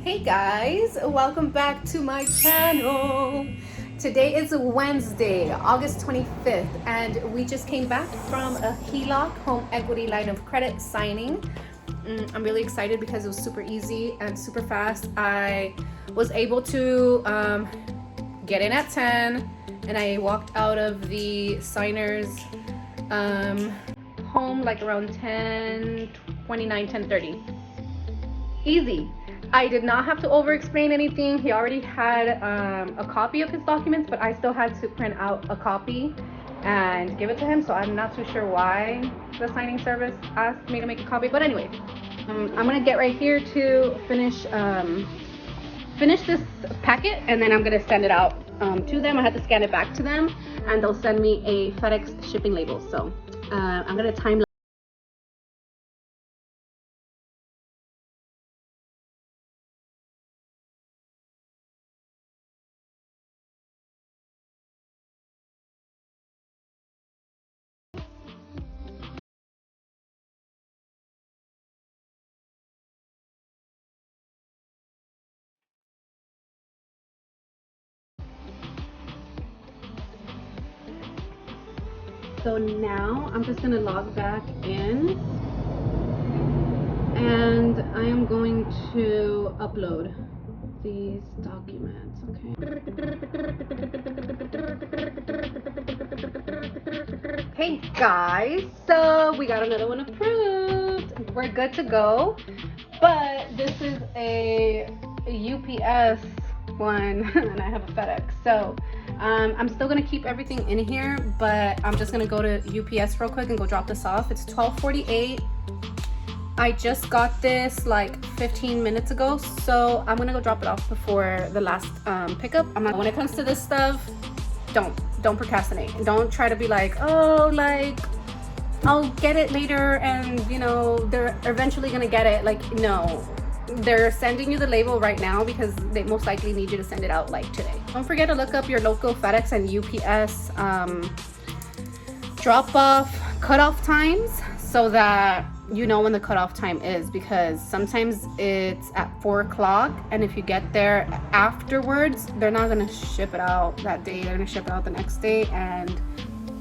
Hey guys, welcome back to my channel. Today is Wednesday, August 25th, and we just came back from a HELOC, home equity line of credit signing. I'm really excited because it was super easy and super fast. I was able to get in at 10 and I walked out of the signer's home like around 10:29, 10:30. Easy. I did not have to over-explain anything. He already had a copy of his documents, but I still had to print out a copy and give it to him, so I'm not too sure why the signing service asked me to make a copy. But anyway, I'm gonna get right here to finish this packet, and then I'm gonna send it out to them. I had to scan it back to them, and they'll send me a FedEx shipping label. So I'm gonna time. So now I'm just gonna log back in and I am going to upload these documents, okay? Hey guys, so we got another one approved. We're good to go, but this is a UPS one and I have a FedEx. So I'm still gonna keep everything in here, but I'm just gonna go to UPS real quick and go drop this off. It's 12:48. I just got this like 15 minutes ago, so I'm gonna go drop it off before the last pickup. When it comes to this stuff, don't procrastinate. Don't try to be like, oh, like I'll get it later, and you know they're eventually gonna get it. Like, no. They're sending you the label right now because they most likely need you to send it out like today. Don't forget to look up your local FedEx and UPS drop-off cutoff times so that you know when the cutoff time is, because sometimes it's at 4 o'clock, and if you get there afterwards, they're not gonna ship it out that day. They're gonna ship it out the next day, and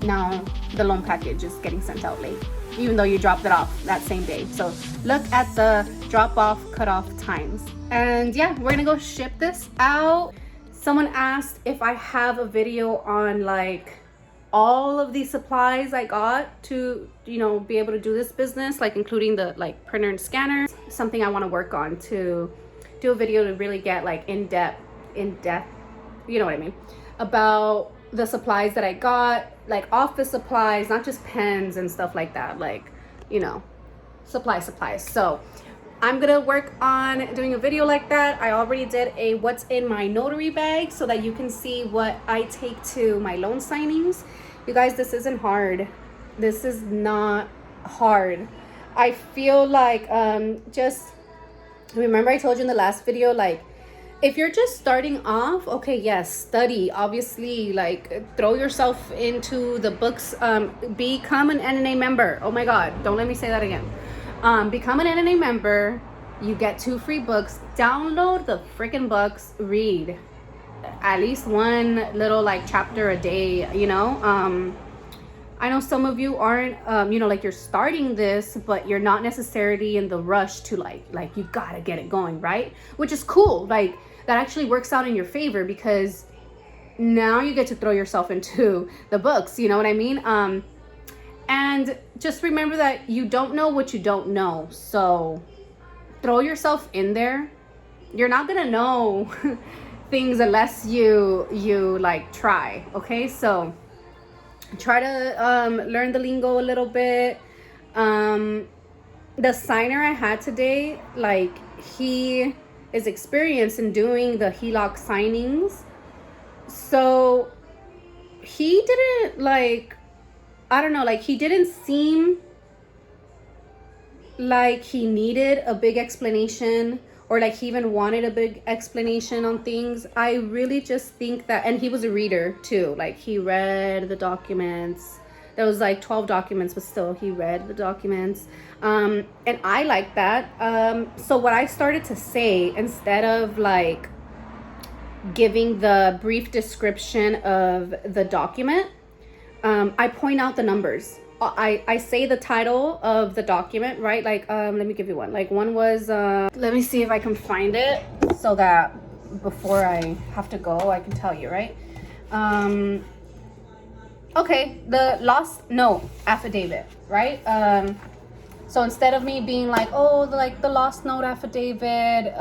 now the loan package is getting sent out late, even though you dropped it off that same day. So look at the drop-off cutoff times. And yeah, we're gonna go ship this out. Someone asked if I have a video on like all of these supplies I got to, you know, be able to do this business, like including the like printer and scanner. Something I want to work on, to do a video to really get like in depth, you know what I mean, about the supplies that I got, like office supplies, not just pens and stuff like that, like, you know, supplies. So I'm gonna work on doing a video like that. I already did a what's in my notary bag so that you can see what I take to my loan signings. You guys, this isn't hard. This is not hard. I feel like just remember I told you in the last video, like if you're just starting off, okay, yes, study, obviously, like throw yourself into the books, become an NNA member. Oh my God, don't let me say that again. Become an NNA member. You get 2 free books. Download the freaking books, read at least one little like chapter a day, you know. I know some of you aren't, you know, like you're starting this, but you're not necessarily in the rush to like you gotta get it going, right? Which is cool. Like that actually works out in your favor because now you get to throw yourself into the books, you know what I mean? And just remember that you don't know what you don't know. So throw yourself in there. You're not gonna know things unless you like try, okay? So try to learn the lingo a little bit. The signer I had today, like he is experienced in doing the HELOC signings, so he didn't like, I don't know, like he didn't seem like he needed a big explanation, or like he even wanted a big explanation on things. I really just think that, and he was a reader too, like he read the documents, There was like 12 documents, but still he read the documents. And I like that. So what I started to say, instead of like giving the brief description of the document, I point out the numbers. I say the title of the document, right? Like, let me give you one. Like one was, let me see if I can find it so that before I have to go, I can tell you, right? Okay, the lost note affidavit, right? So instead of me being like, oh, like the lost note affidavit,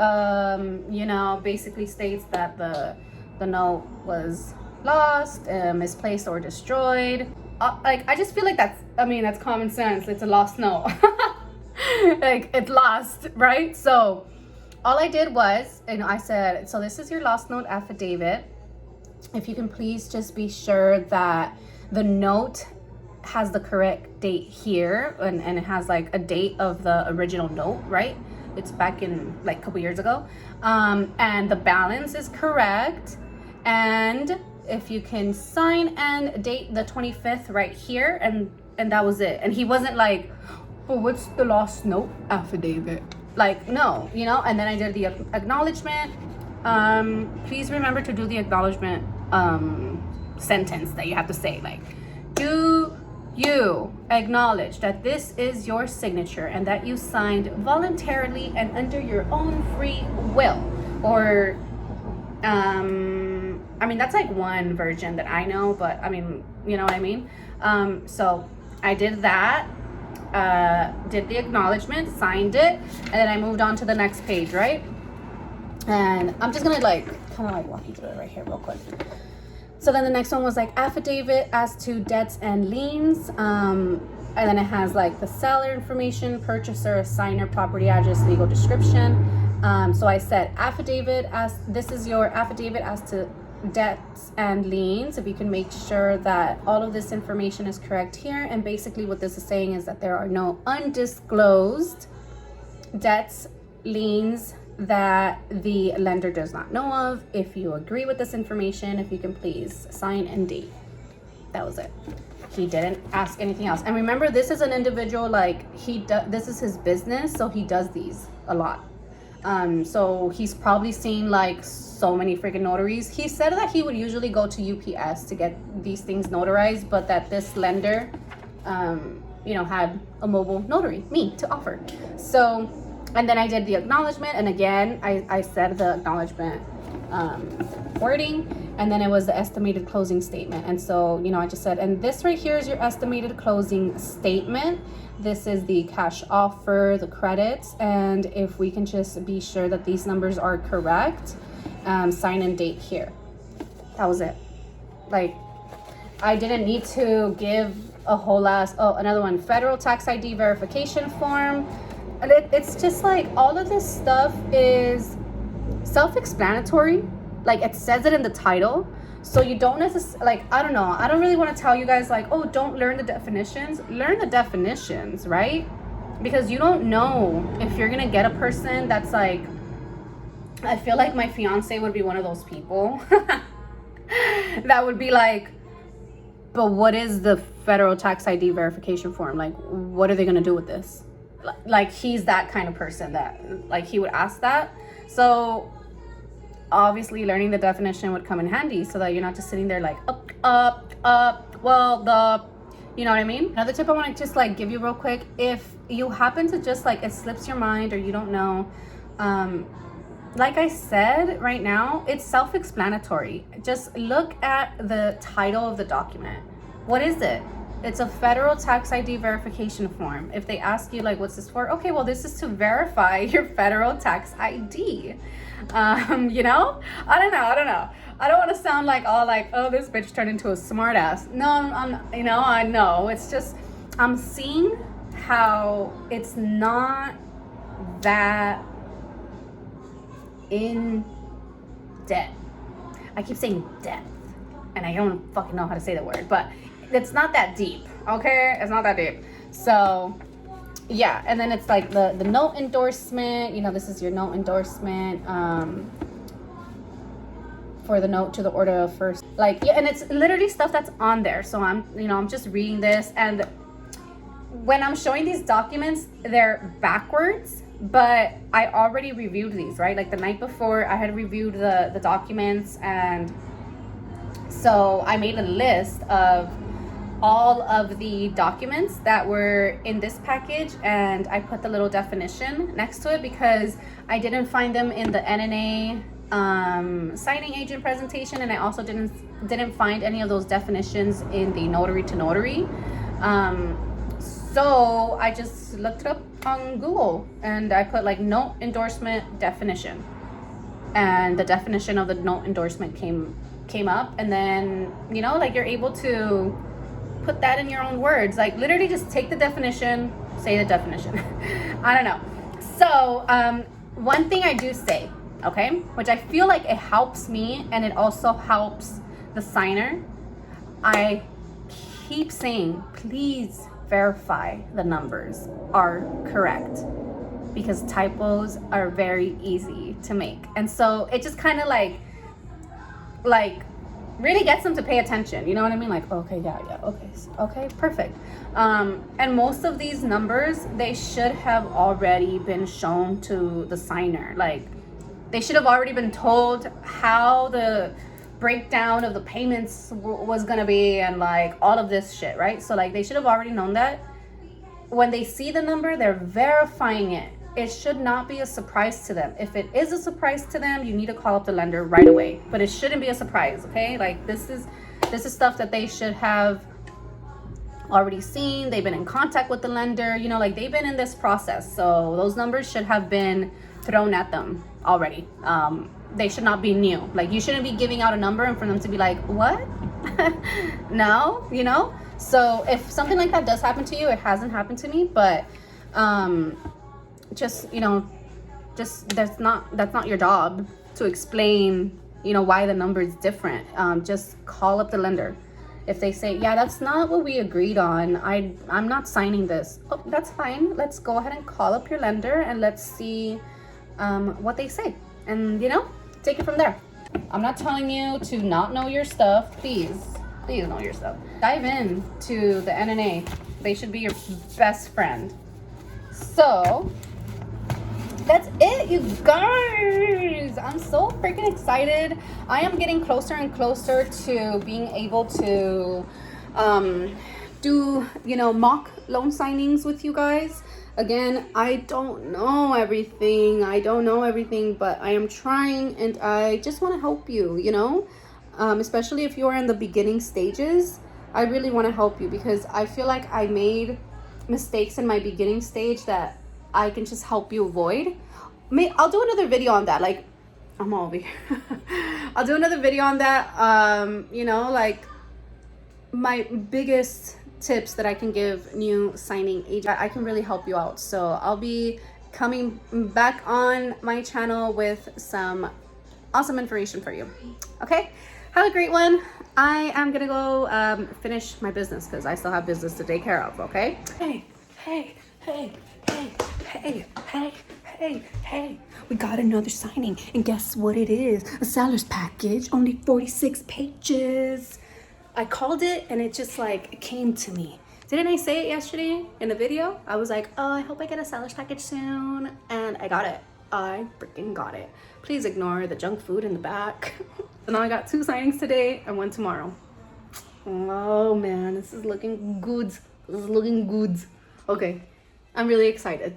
you know, basically states that the note was lost, misplaced, or destroyed. Like, I just feel like that's common sense. It's a lost note. Like, it's lost, right? So all I did was, you know, I said, so this is your lost note affidavit. If you can please just be sure that the note has the correct date here, and it has like a date of the original note, right? It's back in like a couple years ago. And the balance is correct. And if you can sign and date the 25th right here, and that was it. And he wasn't like, oh, what's the lost note affidavit? Like, no, you know. And then I did the acknowledgement. Please remember to do the acknowledgement sentence that you have to say, like, do you acknowledge that this is your signature and that you signed voluntarily and under your own free will? Or I mean, that's like one version that I know, but I mean, you know what I mean? So I did that, did the acknowledgement, signed it, and then I moved on to the next page, right? And I'm just gonna like kind of like walk you through it right here real quick. So then the next one was like affidavit as to debts and liens. And then it has like the seller information, purchaser, signer, property address, legal description. So I said affidavit as, this is your affidavit as to debts and liens. If you can make sure that all of this information is correct here. And basically what this is saying is that there are no undisclosed debts, liens that the lender does not know of. If you agree with this information, if you can please sign and date. That was it. He didn't ask anything else. And remember, this is an individual, like this is his business, so he does these a lot. So he's probably seen like so many freaking notaries. He said that he would usually go to UPS to get these things notarized, but that this lender, you know, had a mobile notary, me, to offer. So, and then I did the acknowledgement, and again, I said the acknowledgement wording, and then it was the estimated closing statement. And so, you know, I just said, and this right here is your estimated closing statement. This is the cash offer, the credits, and if we can just be sure that these numbers are correct, sign and date here. That was it. Like, I didn't need to give a whole ass, oh, another one, federal tax ID verification form. And it's just like, all of this stuff is self-explanatory. Like, it says it in the title, so you don't necessarily, like, I don't know, I don't really want to tell you guys like, oh, don't learn the definitions. Learn the definitions, right? Because you don't know if you're gonna get a person that's like, I feel like my fiance would be one of those people that would be like, but what is the federal tax ID verification form? Like, what are they gonna do with this? Like, he's that kind of person that, like, he would ask that. So obviously learning the definition would come in handy, so that you're not just sitting there like, well, you know what I mean? Another tip I want to just like give you real quick, if you happen to just like, it slips your mind or you don't know, like I said, right now, it's self-explanatory. Just look at the title of the document. What is it? It's a federal tax ID verification form. If they ask you like, what's this for? Okay, well, this is to verify your federal tax ID. You know, I don't know. I don't want to sound like all like, oh, this bitch turned into a smart ass. No, you know, I know. It's just, I'm seeing how it's not that in depth. I keep saying depth, and I don't fucking know how to say the word, but it's not that deep, okay? It's not that deep. So yeah, and then it's like the note endorsement, you know, this is your note endorsement. for the note to the order of first, like, yeah, and it's literally stuff that's on there. So I'm just reading this, and when I'm showing these documents, they're backwards, but I already reviewed these, right? Like the night before, I had reviewed the documents, and so I made a list of all of the documents that were in this package, and I put the little definition next to it because I didn't find them in the NNA signing agent presentation, and I also didn't find any of those definitions in the notary to notary. So I just looked it up on Google, and I put like note endorsement definition, and the definition of the note endorsement came up, and then like you're able to put that in your own words, like literally just take the definition, say the definition. I don't know. So one thing I do say, okay, which I feel like it helps me and it also helps the signer, I keep saying, please verify the numbers are correct, because typos are very easy to make. And so it just kind of like really gets them to pay attention, you know what I mean? Like, okay, yeah, okay, perfect. And most of these numbers, they should have already been shown to the signer. Like, they should have already been told how the breakdown of the payments was gonna be, and like all of this shit, right? So like they should have already known that. When they see the number, they're verifying it. It should not be a surprise to them. If it is a surprise to them, you need to call up the lender right away. But it shouldn't be a surprise, okay? Like this is stuff that they should have already seen. They've been in contact with the lender, like they've been in this process. So those numbers should have been thrown at them already. They should not be new. Like you shouldn't be giving out a number and for them to be like, what? No, So if something like that does happen to you, it hasn't happened to me, but just that's not your job to explain why the number is different. Just call up the lender. If they say, yeah, that's not what we agreed on, I'm not signing this, oh, that's fine. Let's go ahead and call up your lender and let's see what they say, and take it from there. I'm not telling you to not know your stuff. Please know your stuff. Dive in to the NNA. They should be your best friend. So that's it, you guys. I'm so freaking excited. I am getting closer and closer to being able to do mock loan signings with you guys. Again, I don't know everything, but I am trying, and I just want to help you, especially if you're in the beginning stages. I really want to help you because I feel like I made mistakes in my beginning stage that I can just help you avoid. I'll do another video on that. Like, I'm all over here. I'll do another video on that. Like my biggest tips that I can give new signing agents. I can really help you out. So I'll be coming back on my channel with some awesome information for you. Okay, have a great one. I am gonna go finish my business because I still have business to take care of. Okay. Hey, we got another signing, and guess what it is? A seller's package, only 46 pages. I called it and it just like came to me. Didn't I say it yesterday in the video? I was like, oh, I hope I get a seller's package soon, and I got it. I freaking got it. Please ignore the junk food in the back. So now I got 2 signings today and 1 tomorrow. Oh man, this is looking good. Okay, I'm really excited.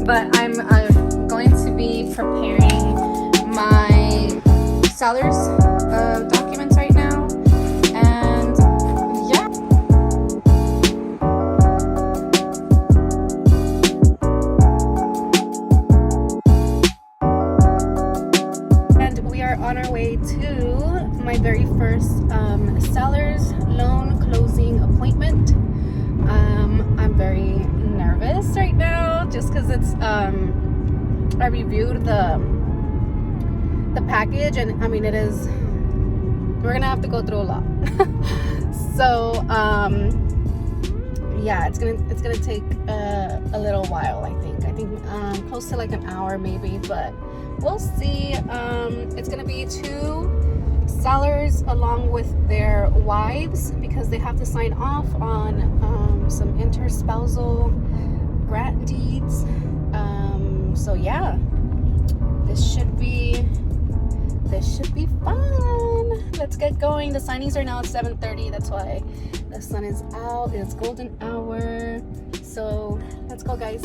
But I'm going to be preparing my seller's documents right now, and yeah. And we are on our way to my very first seller's loan closing appointment. because it's I reviewed the package, and I mean, it is, we're gonna have to go through a lot. So yeah, it's gonna take a little while. I think close to like an hour maybe, but we'll see. It's gonna be 2 sellers along with their wives, because they have to sign off on some interspousal grant deeds. So yeah, this should be fun. Let's get going. The signings are now at 7:30. That's why the sun is out. It's golden hour. So let's go, guys.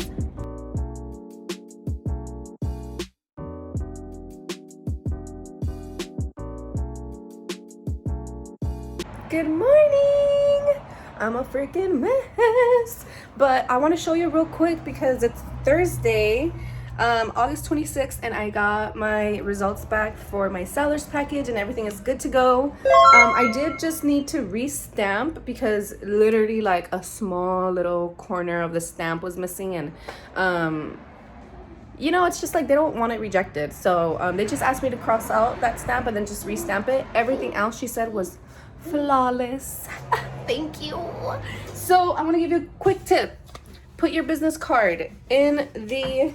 Good morning. I'm a freaking mess, but I want to show you real quick because it's Thursday, August 26th, and I got my results back for my seller's package and everything is good to go. I did just need to restamp because literally like a small little corner of the stamp was missing, and you know, it's just like they don't want it rejected, so they just asked me to cross out that stamp and then just restamp it. Everything else she said was flawless. Thank you. So I want to give you a quick tip. Put your business card in the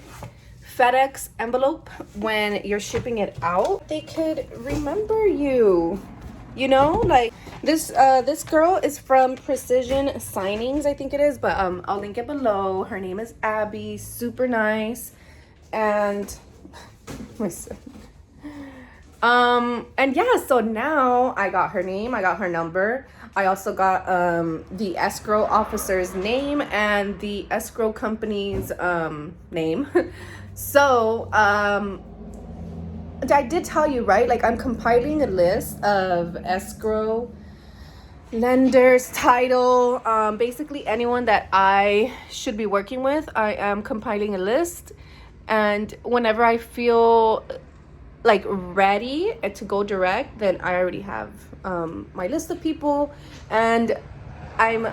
FedEx envelope when you're shipping it out. They could remember you, you know, like this girl is from Precision Signings, I think it is, but I'll link it below. Her name is Abby, super nice. And listen, and yeah, so now I got her name, I got her number, I also got the escrow officer's name and the escrow company's name. So I did tell you, right, like I'm compiling a list of escrow lenders, title, basically anyone that I should be working with. I am compiling a list, and whenever I feel like ready to go direct, then I already have my list of people, and I'm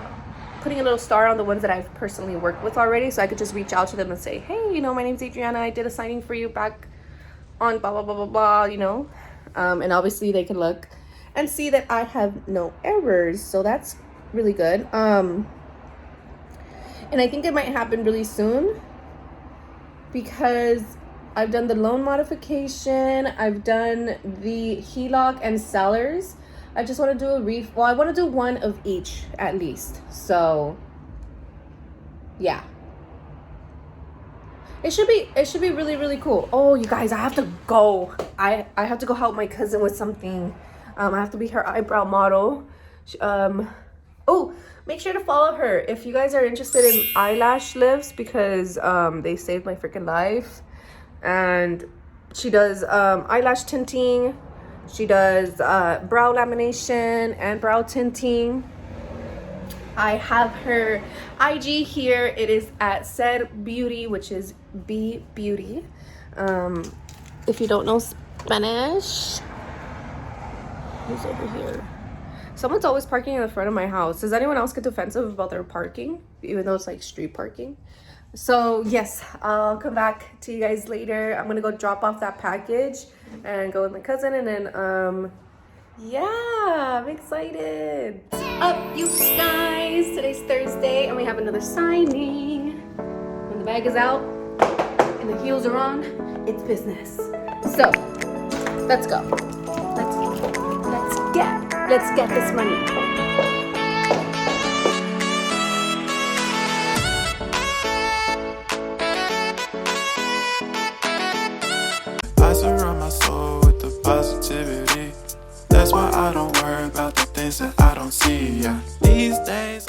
putting a little star on the ones that I've personally worked with already, so I could just reach out to them and say, hey, you know, my name's Adriana, I did a signing for you back on blah blah blah blah blah, you know, and obviously they can look and see that I have no errors, so that's really good. And I think it might happen really soon because I've done the loan modification, I've done the HELOC and sellers. I just want to do a well, I want to do one of each at least. So yeah, it should be really, really cool. Oh, you guys, I have to go. I have to go help my cousin with something. I have to be her eyebrow model. Oh, make sure to follow her if you guys are interested in eyelash lifts, because they saved my freaking life. And she does eyelash tinting, she does brow lamination and brow tinting. I have her IG here. It is at Said Beauty, which is B Beauty. If you don't know Spanish, who's over here? Someone's always parking in the front of my house. Does anyone else get defensive about their parking, even though it's like street parking? So yes, I'll come back to you guys later. I'm gonna go drop off that package and go with my cousin, and then yeah, I'm excited. What's up, you guys? Today's Thursday and we have another signing. When the bag is out and the heels are on, it's business. So let's go. Let's get this money. I surround my soul with the positivity. That's why I don't worry about the things that I don't see. Yeah. These days